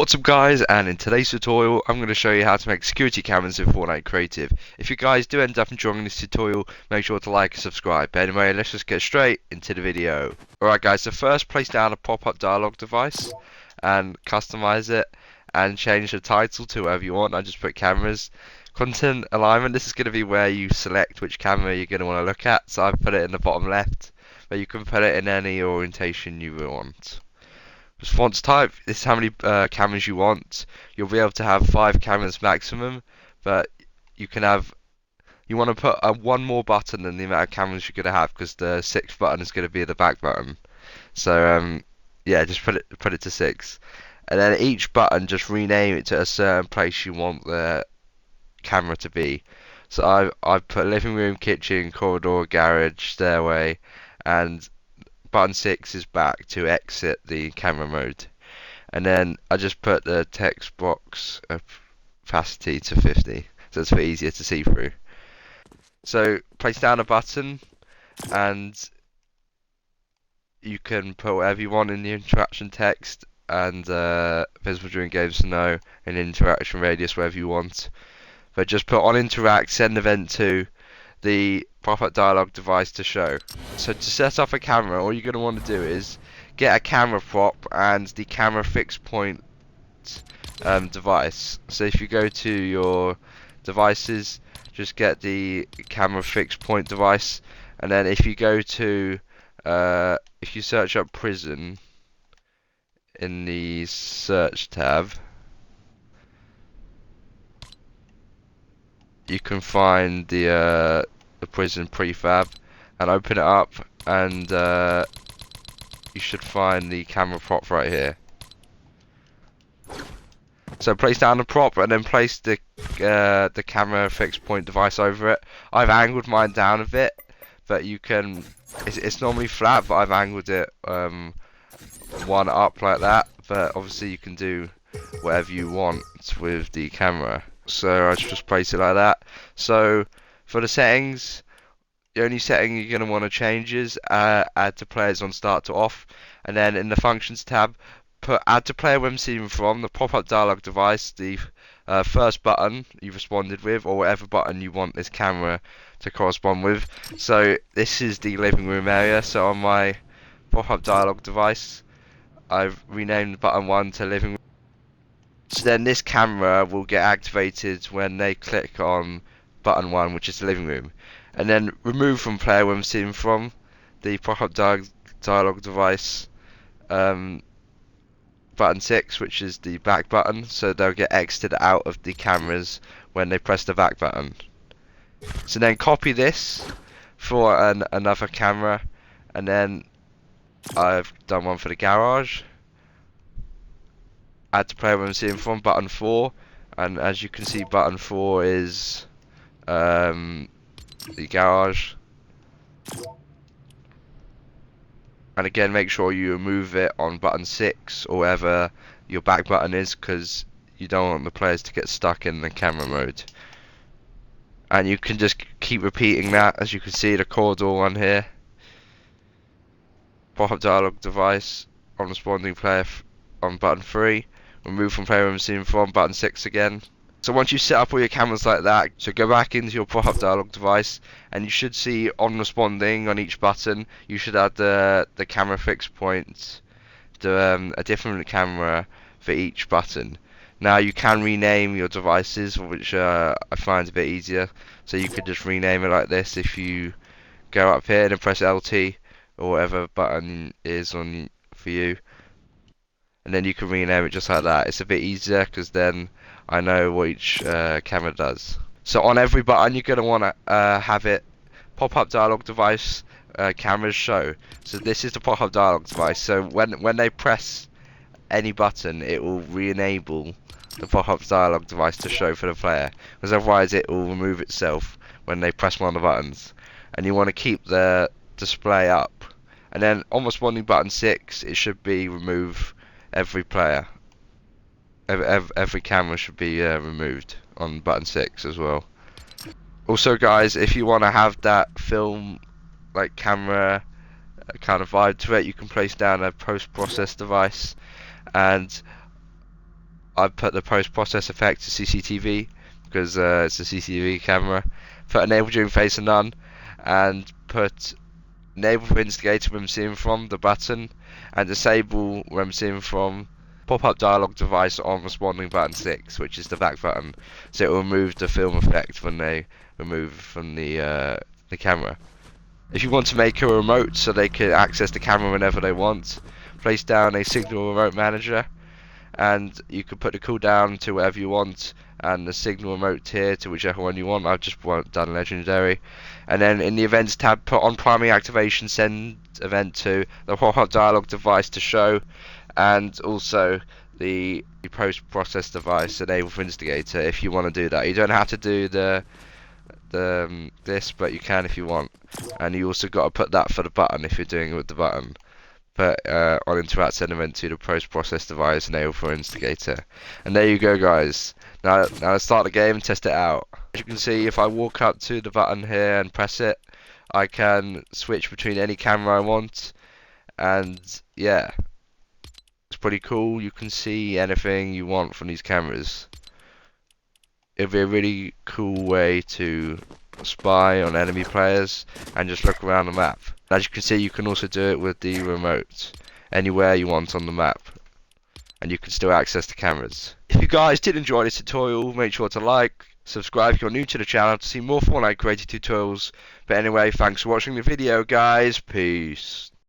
What's up guys, and in today's tutorial I'm going to show you how to make security cameras in Fortnite Creative. If you guys do end up enjoying this tutorial, make sure to like and subscribe. But anyway, let's just get straight into the video. Alright guys, so first place down a pop-up dialog device and customize it and change the title to whatever you want. I just put cameras. Content alignment, this is going to be where you select which camera you're going to want to look at, so I've put it in the bottom left, but you can put it in any orientation you want. Response type, this is how many cameras you want. You'll be able to have 5 cameras maximum, but you want to put one more button than the amount of cameras you're going to have, because the 6th button is going to be the back button. So yeah, just put it to 6, and then each button just rename it to a certain place you want the camera to be. So I've put living room, kitchen, corridor, garage, stairway, and button 6 is back to exit the camera mode. And then I just put the text box opacity to 50, so it's a bit easier to see through. So place down a button and you can put whatever you want in the interaction text, and visible during games to know, and interaction radius wherever you want. But just put on interact, send event to the pop-up dialog device to show. So to set up a camera, all you're going to want to do is get a camera prop and the camera fixed point device. So if you go to your devices, just get the camera fixed point device, and then if you go to if you search up prison in the search tab, you can find the prison prefab and open it up, and you should find the camera prop right here. So place down the prop and then place the camera fixed point device over it. I've angled mine down a bit, but you can. It's normally flat, but I've angled it one up like that. But obviously you can do whatever you want with the camera. So I just place it like that. So for the settings, the only setting you're going to want to change is add to players on start to off, and then in the functions tab, put add to player when seen from the pop-up dialog device, the first button you responded with, or whatever button you want this camera to correspond with. So this is the living room area, so on my pop-up dialog device I've renamed button 1 to living room. So then this camera will get activated when they click on button 1, which is the living room. And then remove from player when seen from the pop-up dialog device button 6, which is the back button, so they'll get exited out of the cameras when they press the back button. So then copy this for another camera, and then I've done one for the garage. Add to player when seen from button 4, and as you can see button 4 is the garage. And again, make sure you remove it on button 6 or wherever your back button is, because you don't want the players to get stuck in the camera mode. And you can just keep repeating that, as you can see the corridor one here. Pop-up dialog device on responding player on button 3. Remove from player when seen from button 6 again. So once you set up all your cameras like that, so go back into your pop-up dialog device, and you should see on responding on each button, you should add the camera fixed point to a different camera for each button. Now you can rename your devices, which I find a bit easier. So you could just rename it like this if you go up here and press LT or whatever button is on for you, and then you can rename it just like that. It's a bit easier because then I know what each camera does. So on every button you're going to want to have it pop-up dialog device cameras show. So this is the pop-up dialog device, so when they press any button it will re-enable the pop-up dialog device to show for the player, because otherwise it will remove itself when they press one of the buttons. And you want to keep the display up, and then on responding button 6 it should be remove every player. Every camera should be removed on button 6 as well. Also guys, if you want to have that film like camera kind of vibe to it, you can place down a post-process device, and I've put the post-process effect to CCTV because it's a CCTV camera. Put enable during face and none, and put enable for instigator when seen from the button, and disable when seen from pop-up dialog device on responding button 6, which is the back button, so it will remove the film effect when they remove from the camera. If you want to make a remote so they can access the camera whenever they want, place down a signal remote manager, and you can put the cooldown to whatever you want, and the signal remote here to whichever one you want. I've just done legendary, and then in the events tab, put on primary activation, send event to the pop-up dialog device to show, and also the post-process device enable for instigator if you want to do that. You don't have to do this, but you can if you want. And you also got to put that for the button if you're doing it with the button. Put on interact send event to the post-process device enable for instigator. And there you go, guys. Now let's start the game and test it out. As you can see, if I walk up to the button here and press it, I can switch between any camera I want. And yeah, it's pretty cool. You can see anything you want from these cameras. It'd be a really cool way to spy on enemy players and just look around the map. As you can see, you can also do it with the remote anywhere you want on the map, and you can still access the cameras. If you guys did enjoy this tutorial, make sure to like, subscribe if you're new to the channel to see more Fortnite creative tutorials. But anyway, thanks for watching the video, guys. Peace.